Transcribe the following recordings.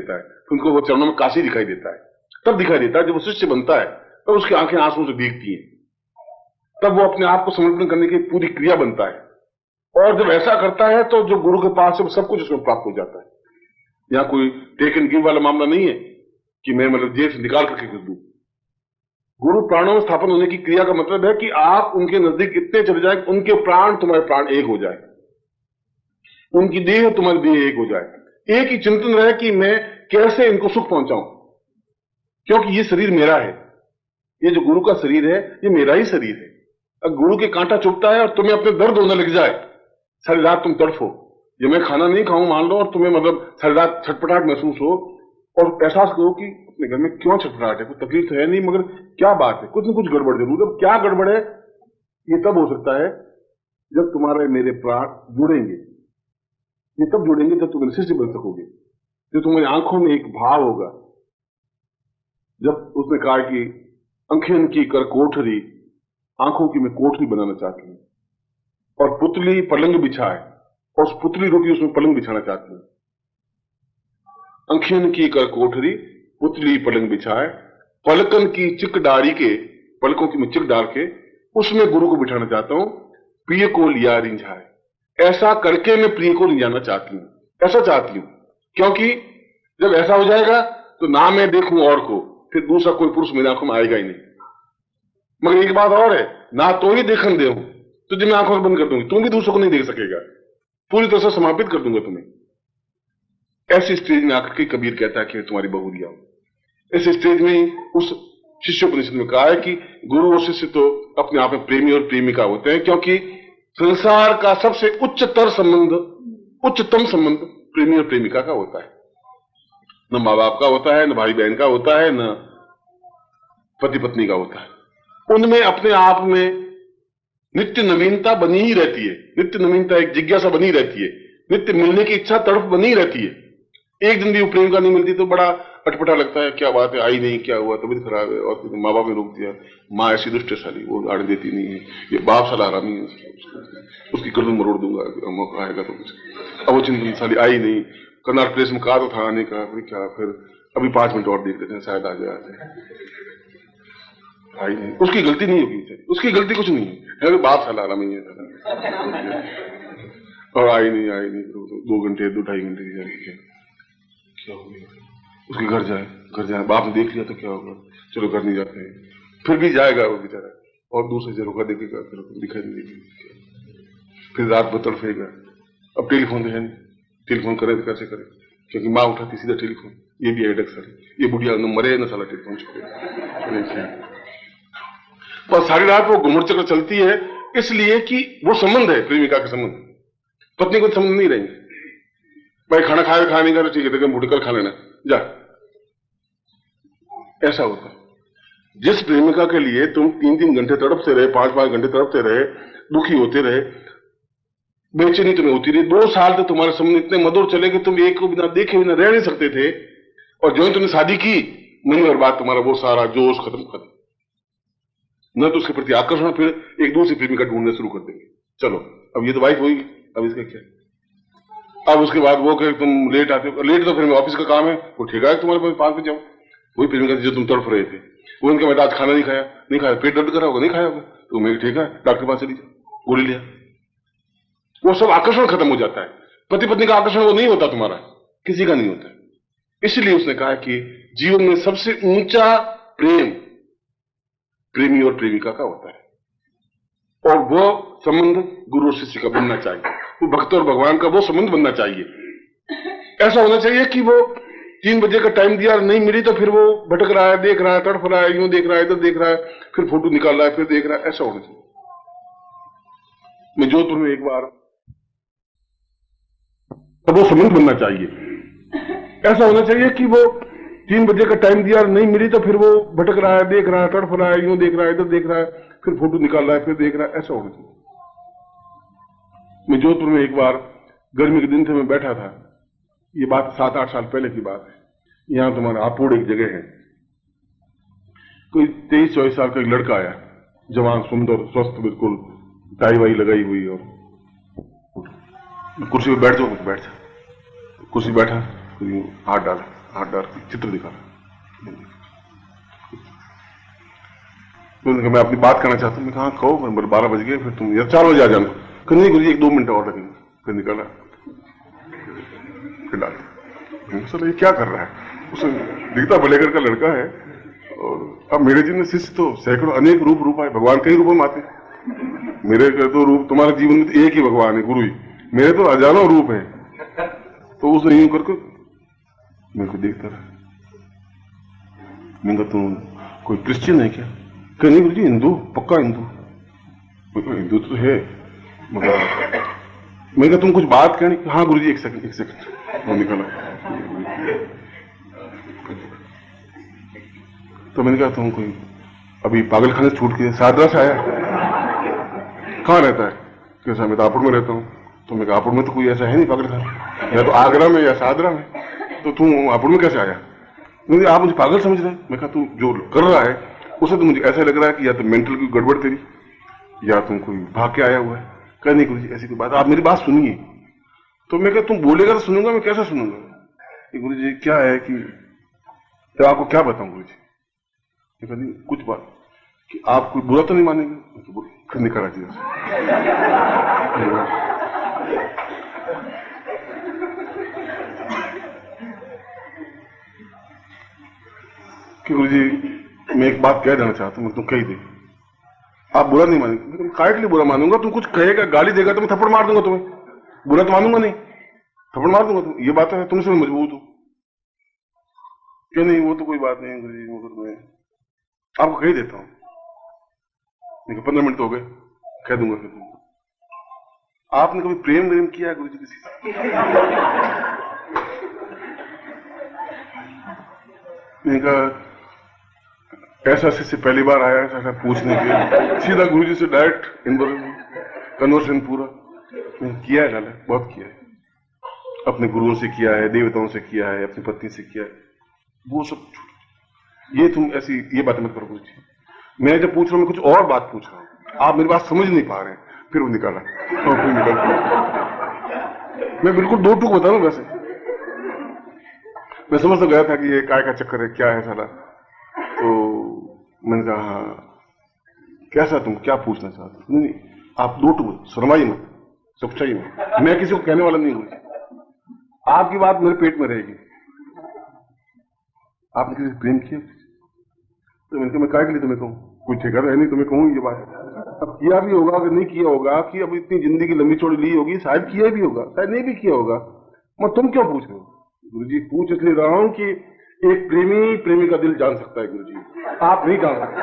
देता है, फिर उनको वो चरणों में काशी दिखाई देता है। तब दिखाई देता है जब वो शिष्य बनता है, तब उसकी आंखें आंसुओं से भीगती हैं, तब वो अपने आप को समर्पण करने की पूरी क्रिया बनता है। और जब ऐसा करता है तो जो गुरु के पास है सब कुछ उसमें प्राप्त हो जाता है। यहाँ कोई टेक एंड गिव वाला मामला नहीं है कि मैं मतलब जेब से निकाल करके कर दूं। गुरु प्राणों में स्थापन होने की क्रिया का मतलब है कि आप उनके नजदीक इतने चले जाए कि उनके प्राण तुम्हारे प्राण एक हो जाए, उनकी देह तुम्हारी देह एक हो जाए, एक ही चिंतन रहे कि मैं कैसे इनको सुख पहुंचाऊं, क्योंकि ये शरीर मेरा है, ये जो गुरु का शरीर है ये मेरा ही शरीर है। अगर गुरु के कांटा चुभता है और तुम्हें अपने दर्द होने लग जाए, सारी रात तुम तड़फो, जब मैं खाना नहीं खाऊं मान लो, और तुम्हें मतलब सारी रात छटपटाहट महसूस हो और एहसास करो कि अपने घर में क्यों छटपटाहट है, कोई तकलीफ तो है नहीं, मगर क्या बात है, कुछ न कुछ गड़बड़ जरूर है। क्या गड़बड़ है ये तब हो सकता है जब तुम्हारे मेरे प्राण जुड़ेंगे। ये तब जुड़ेंगे जब तुम शिष्य बन सकोगे, जो तुम्हारी आंखों में एक भाव होगा। जब उसने कहा कि अंखें की कर कोठरी, आंखों की मैं कोठरी बनाना चाहती हूं, और पुतली पलंग बिछाए और उस पुतली रूपी उसमें पलंग बिछाना चाहती हूं। अंखें की कर कोठरी, पुतली पलंग बिछाए, पलकन की चिक डारी के, पलकों की मैं चिक डाल के उसमें गुरु को बिठाना चाहता हूं। प्रिय को लिया रिंझाए, ऐसा करके मैं प्रिय को रिंझाना चाहती हूं, ऐसा चाहती हूं, क्योंकि जब ऐसा हो जाएगा तो ना मैं देखूं और को, फिर दूसरा कोई पुरुष मेरी आंखों में आएगा ही नहीं। मगर एक बात और है, ना तो ही देखन दे तो जब मैं आंखों बंद कर दूंगी तुम भी दूसरों को नहीं देख सकेगा, पूरी तरह से समापित कर दूंगा तुम्हें। ऐसी स्टेज में आकर के कबीर कहता है कि तुम्हारी बहू लिया। इस स्टेज में उस शिष्योपनिषद में कहा है कि गुरु और शिष्य तो अपने आप में प्रेमी और प्रेमिका होते हैं, क्योंकि संसार का सबसे उच्चतर संबंध, उच्चतम संबंध प्रेमी और प्रेमिका का होता है। न माँ बाप का होता है, न भाई बहन का होता है, न पति पत्नी का होता है। उनमें अपने आप में नित्य नवीनता बनी ही रहती है, नित्य नवीनता एक जिज्ञासा बनी रहती है, नित्य मिलने की इच्छा तड़प बनी रहती है। एक दिन भी वो प्रेमिका नहीं मिलती तो बड़ा अटपटा लगता है, क्या बात है, आई नहीं, क्या हुआ, तबीयत खराब है, और माँ बाप ने रोक दिया, माँ ऐसी दुष्ट साली, वो आड़ देती नहीं है, ये बाप साला हरामी है, उसकी गर्दन मरोड़ दूंगा मौका आएगा तो कुछ। अब वो चिंतन साली आई नहीं, कर्नाट प्लेस में कहा तो था आने का, क्या फिर अभी 5 मिनट और देख लेते हैं, शायद आ जाए, आई नहीं। उसकी गलती नहीं होगी, उसकी गलती कुछ नहीं है, बाप साला हरामी है, और आई नहीं 2 घंटे 2-2.5 घंटे क्या हो गया, उसके घर जाए, बाप ने देख लिया तो क्या होगा, चलो घर नहीं जाते हैं, फिर भी जाएगा वो बेचारा, और दूसरे से रोका देखेगा, फिर दिखाई नहीं देगी, फिर रात भर तड़फेगा। अब टेलीफोन है नहीं, टेलीफोन करे तो कैसे करे, क्योंकि माँ उठाती सीधा टेलीफोन, ये भी एडक सर, ये बुढ़िया न मरे न साला टेलीफोन छोड़े। पर सारी रात वो घुमड़ चक्कर चलती है, इसलिए कि वो संबंध है प्रेमिका का संबंध, पत्नी को संबंध नहीं रहेंगे। भाई खाना खाए खा नहीं कर, ठीक है, बूढ़े कल खा लेना जा, ऐसा होता है। जिस प्रेमिका के लिए तुम 3-3 घंटे तड़पते रहे, 5-5 घंटे तड़पते रहे, दुखी होते रहे, बेचैनी तुम्हें होती रही, 2 साल तक तुम्हारे संबंध इतने मधुर चले कि तुम एक को बिना देखे बिना रह नहीं सकते थे, और जो तुमने शादी की महीने भर बाद तुम्हारा वो सारा जोश खत्म, न तो उसके प्रति आकर्षण, फिर एक दूसरी प्रेमिका ढूंढने शुरू कर देंगे। चलो अब ये तो वाइफ होगी, अब इसका क्या। अब उसके बाद वो कहे तुम लेट आते हो, लेट तो फिर ऑफिस का काम है, वो ठीक है तुम्हारे पास 5 बजे जाओ, वही प्रेमिका जो तुम तड़प रहे थे, वो उनके बाद आज खाना नहीं खाया, पेट दर्द करा होगा, नहीं खाया होगा, तो मैं ठीक है डॉक्टर पास चली जाओ, गोली लिया, वो सब आकर्षण खत्म हो जाता है। पति पत्नी का आकर्षण वो नहीं होता, तुम्हारा किसी का नहीं होता। इसलिए उसने कहा कि जीवन में सबसे ऊंचा प्रेम प्रेमी और प्रेमिका का होता है, और वो संबंध गुरु और शिष्य का बनना चाहिए, वो भक्त और भगवान का वो संबंध बनना चाहिए। ऐसा होना चाहिए कि वो 3 बजे का टाइम दिया, नहीं मिली तो फिर वो भटक रहा है, देख रहा है, तड़फ रहा है, यूं देख रहा है, इधर देख रहा है, फिर फोटो निकाल रहा है, फिर देख रहा है, ऐसा होना चाहिए। मैं जोधपुर में एक बार, तो वो संबंध बनना चाहिए। ऐसा होना चाहिए कि वो 3 बजे का टाइम दिया, नहीं मिली तो फिर वो भटक रहा है, देख रहा है, तड़फ रहा है, यूं देख रहा है, इधर देख रहा है, फिर फोटो निकाल रहा है, फिर देख रहा है, ऐसा होना चाहिए। मैं जोधपुर में एक बार गर्मी के दिन थे, मैं बैठा था, ये बात 7-8 साल पहले की बात है। यहां तुम्हारा हापुड़ एक जगह है, कोई 23-24 साल का एक लड़का आया, जवान, सुंदर, स्वस्थ, बिल्कुल टाई वाई लगाई हुई, और कुर्सी पे बैठ जाओ, बैठ जा, कुर्सी बैठा, हाथ डाला, हाथ डाल के चित्र दिखा रहा है। तो मैं अपनी बात करना चाहता हूँ। मैं कहा कहो, मैं 12 बज गए, फिर तुम या 4 बजे आ जाना। कि नहीं गुरुजी 1-2 मिनट और लगेंगे। फिर निकला, फिर डाल। सर ये क्या कर रहा है? उसे दिखता बलेगर का लड़का है। और अब मेरे जीवन में शिष्य तो सैकड़ों अनेक रूप आए, भगवान कई रूपों में आते। मेरे तो रूप, तुम्हारे जीवन में तो एक ही भगवान है गुरु जी, मेरे तो हजारों रूप है। तो उसने यूं करके मेरे को देखता रहा। मैंने कहा तुम कोई क्रिश्चियन है क्या? क्या नहीं गुरु जी हिंदू, पक्का हिंदू। हिंदू तो है मगर मैंने कहा तुम कुछ बात करनी? हाँ गुरु जी एक सेकंड। वो निकला। तो मैंने कहा तुम कोई अभी पागलखाने से छूट के सादरा से आया? कहाँ रहता है? कैसा? मैं तो हापुड़ में रहता हूँ। तो मैं हापुड़ में तो कोई ऐसा है नहीं पागलखाना, या तो आगरा में या सादरा में। तो तुम हापुड़ में कैसे आया? नहीं आप मुझे पागल समझ रहे हैं। मैं कहा तू जो कर रहा है उसे तो मुझे ऐसा लग रहा है कि या तो मेंटल की गड़बड़ तेरी, या तुम कोई भाग के आया हुआ है। कह नहीं गुरु जी ऐसी कोई बात, आप मेरी बात सुनिए। तो मैं कहा तुम बोलेगा तो सुनूंगा, मैं कैसा सुनूंगा? गुरु जी क्या है कि तो आपको क्या बताऊं गुरु जी? नहीं कुछ बात कि आप कोई बुरा तो नहीं मानेंगे? तो निकला जी। कि गुरु जी मैं एक बात कह देना चाहता हूँ, तुम कह दे, आप बुरा नहीं मानेंगे। तुम काय के लिए बुरा मानूंगा? तुम कुछ कहेगा, गाली देगा तो मैं थप्पड़ मार दूंगा तुम्हें। बुरा तो मानूंगा नहीं, थप्पड़ मार दूंगा। तुम ये बात है, तुमसे मैं मजबूत हूं। क्यों नहीं? वो तो कोई बात नहीं गुरु जी, मगर मैं आपको कह देता हूँ। देखो 15 मिनट तो हो गए, कह दूंगा फिर तुमको। आपने कभी प्रेम किया है गुरु जी किसी से? मैंने कहा ऐसा शिष्य पहली बार आया ऐसा पूछने के, सीधा गुरु जी से डायरेक्ट कन्वर्सेशन पूरा किया है। लाला बहुत किया है, अपने गुरुओं से किया है, देवताओं से किया है, अपनी पत्नी से किया है, वो सब। ये तुम ऐसी ये बातें मत करो गुरु जी। मैं जब पूछ रहा हूँ मैं कुछ और बात पूछ रहा हूँ, आप मेरी बात समझ नहीं पा रहे हैं। फिर वो निकाला और फिर निकाला। मैं बिल्कुल 2 टूक बता रहा हूँ। वैसे मैं समझ तो गया था कि ये काय का चक्कर है, क्या है साला। तो मैंने कहा हाँ कैसा, तुम क्या पूछना चाहते हो? नहीं आप 2 टूक, शर्माइए मत, चुपचाई मत। मैं किसी को कहने वाला नहीं हूँ, आपकी बात मेरे पेट में रहेगी। आपने किसी से प्रेम किया? तो मैंने कहा मैं काय के लिए तुम्हें कहूँ, कोई ठेका है नहीं तुम्हें कहूँ ये बात। अब किया भी होगा, अगर नहीं किया होगा कि अब इतनी जिंदगी लंबी चौड़ी ली होगी, शायद किया भी होगा, शायद नहीं भी किया होगा। मैं तुम क्यों पूछ रहे हो? गुरु जी पूछ इसलिए रहा हूं कि एक प्रेमी का दिल जान सकता है गुरु जी, आप नहीं जान सकते।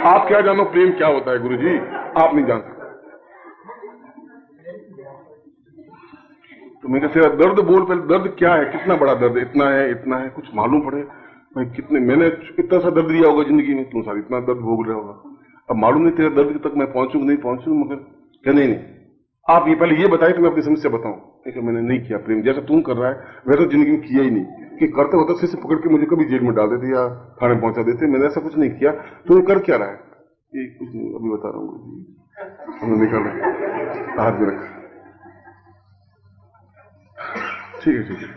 आप क्या जानो प्रेम क्या होता है गुरु जी, आप नहीं जान सकते। तो मैं तेरा दर्द बोल, पहले दर्द क्या है, कितना बड़ा दर्द है? इतना है, कुछ मालूम पड़े भाई कितने, मैंने इतना सा दर्द दिया होगा जिंदगी में, तुम सारी इतना दर्द भोग रहा होगा। अब मालूम नहीं तेरे दर्द तक मैं पहुंचूंगा नहीं पहुंचूंगा, मगर क्या नहीं आप ये पहले ये बताइए तो मैं अपनी समस्या बताऊं। देखिए मैंने नहीं किया प्रेम, जैसा तुम कर रहा है वैसा जिंदगी में किया ही नहीं। कि करते होता शिष्य पकड़ के मुझे कभी जेल में डाल देते या थाने पहुंचा देते, मैंने ऐसा कुछ नहीं किया। तूने कर क्या रहा है? ये कुछ नहीं, अभी बता रहा हूँ। हमने निकाल रहे हाथ में रखा, ठीक है।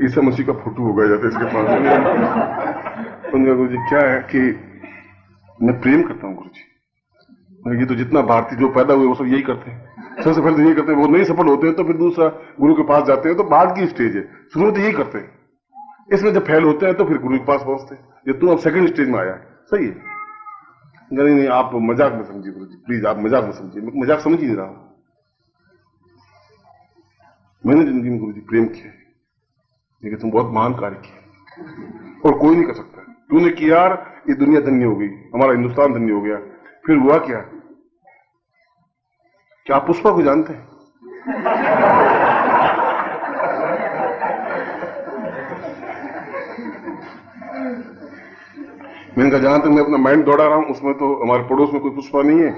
ईसा मसीह का फोटो हो गया जाता इसके पास। गुरु जी क्या है कि मैं प्रेम करता हूँ गुरु जी। ये तो जितना भारतीय जो पैदा हुए वो सब यही करते हैं, सबसे पहले तो यही करते हैं। वो नहीं सफल होते हैं तो फिर दूसरा गुरु के पास जाते हैं, तो बाद की स्टेज है। शुरू में तो यही करते हैं, इसमें जब फेल होते हैं तो फिर गुरु के पास पहुंचते हैं। ये तुम अब सेकंड स्टेज में आया है, सही है। नहीं आप मजाक में समझिए गुरु जी, प्लीज आप मजाक में समझिए, मैं मजाक समझ ही नहीं रहा हूं। मैंने जिंदगी में गुरु जी प्रेम किया, लेकिन तुम बहुत महान कार्य किया और कोई नहीं कर सकता। तूने किया यार, ये दुनिया धन्य हो गई, हमारा हिंदुस्तान धन्य हो गया। फिर हुआ क्या आप पुष्पा को जानते हैं? मैंने कहा जहां तक मैं अपना माइंड दौड़ा रहा हूं उसमें तो हमारे पड़ोस में कोई पुष्पा नहीं है,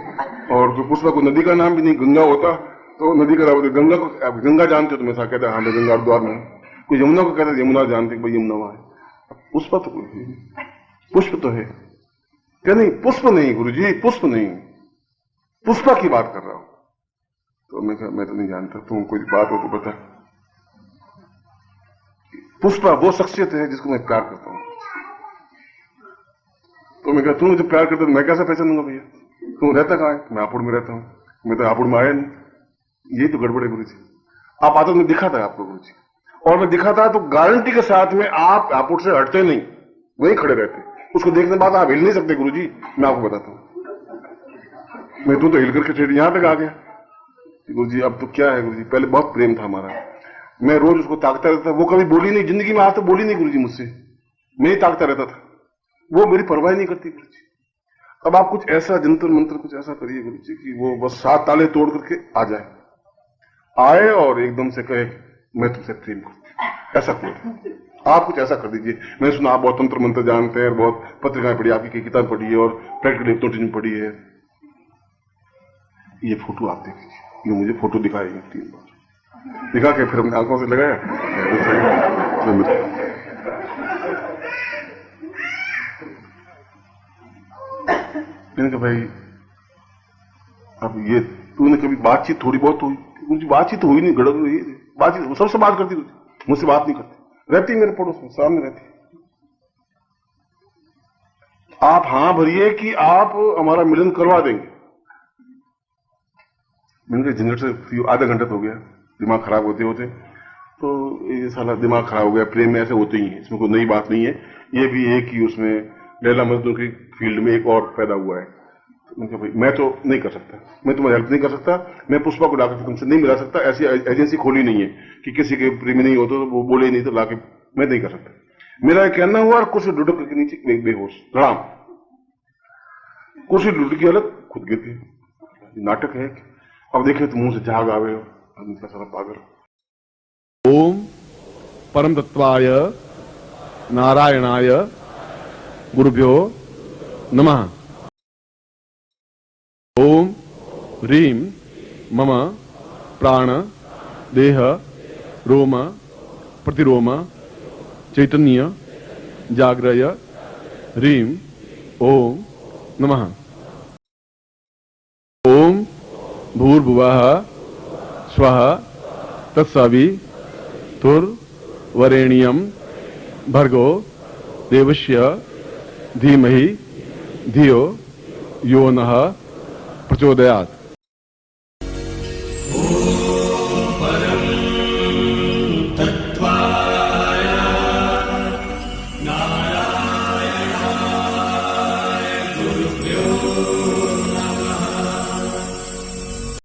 और कोई पुष्पा कोई नदी का नाम भी नहीं। गंगा होता तो नदी का नाम, गंगा को गंगा जानते हो? तो मैं ऐसा कहता हाँ मैं गंगा द्वार में। कोई यमुना को कहता यमुना जानते भाई यमुना वहां है। पुष्पा तो कोई, पुष्प तो है क्या? नहीं पुष्प नहीं गुरु जी, पुष्प नहीं, पुष्पा की बात कर रहा हूं। तो मैं कहा मैं तो नहीं जानता, तुम कोई बात हो तो बता। पुष्पा वो शख्सियत है जिसको मैं प्यार करता हूँ। तो मैं कहा तू मुझे प्यार करता, मैं कैसे पहचानूंगा भैया, तू रहता कहाँ है? मैं हापुड़ में रहता हूँ। मैं तो हापुड़ में आया नहीं, यही तो गड़बड़ है गुरु जी। आप आते, मैं दिखा था आपको गुरु जी, और मैं दिखा था तो गारंटी के साथ में आप हापुड़ से हटते नहीं, वहीं खड़े रहते। उसको देखने के बाद आप हिल नहीं सकते गुरु जी, मैं आपको बताता हूँ। मैं तो हिल करके ठेठ यहां तक आ गया। गुरु जी अब तो क्या है गुरु जी, पहले बहुत प्रेम था हमारा, मैं रोज उसको ताकता रहता था, वो कभी बोली नहीं जिंदगी में, आज तो बोली नहीं गुरु जी मुझसे, मैं ही ताकता रहता था, वो मेरी परवाह नहीं करती गुरु जी। अब आप कुछ ऐसा जंतर मंत्र कुछ ऐसा करिए गुरु जी कि वो बस 7 ताले तोड़ करके आ जाए, आए और एकदम से कहे मैं तुमसे प्रेम करती हूं, ऐसा कोई आप कुछ ऐसा कर दीजिए। मैंने सुना आप बहुत तंत्र मंत्र जानते हैं, बहुत पत्रिकाएं पढ़ी, आपकी किताब पढ़ी है और प्रैक्टिकल हिप्नोटिज्म पढ़ी है। ये फोटो आप देखिए, ये मुझे फोटो दिखाएंगे 3 बार, दिखा के फिर हमने आंखों से लगाया। मैंने कहा भाई अब ये तूने कभी बातचीत थोड़ी बहुत हुई? मुझे बातचीत हुई नहीं, गड़बड़ हुई बातचीत, सबसे बात करती मुझसे बात नहीं करती, रहती मेरे पड़ोस में सामने रहती। आप हां भरिए कि आप हमारा मिलन करवा देंगे। मैंने झंझट से आधा घंटा तो हो गया, दिमाग खराब होते होते, तो ये साला दिमाग खराब हो गया। प्रेम में ऐसे होते ही है, इसमें कोई नई बात नहीं है, ये भी एक ही उसमें लैला मजनू की फील्ड में एक और पैदा हुआ है। तो भाई मैं तो नहीं कर सकता, मैं तुम्हारी हेल्प नहीं कर सकता, मैं पुष्पा को लाकर तुमसे नहीं मिला सकता, ऐसी एजेंसी खोली नहीं है कि किसी के प्रेमी नहीं हो तो वो बोले नहीं तो लाके, मैं नहीं कर सकता। मेरा एक कहना हुआ और कुर्सी लुढ़क के नीचे एक बेहोश धड़ाम, कुर्सी लुढ़क की हालत खुद गिर गई। नाटक है। अब देखे तो मुंह से झाग आवे हो, इनका सारा पागल। ओम परम तत्वाय नारायणाय गुरुभ्यो नमः। ओम ह्रीं मम प्राण देह रोम प्रतिरोम चैतन्य जाग्रय ह्रीं ओम नमः। ओम भूर्भुवः स्वः तत्सवितुर्वरेण्यं भर्गो देवस्य धीमहि धियो यो नः प्रचोदयात्।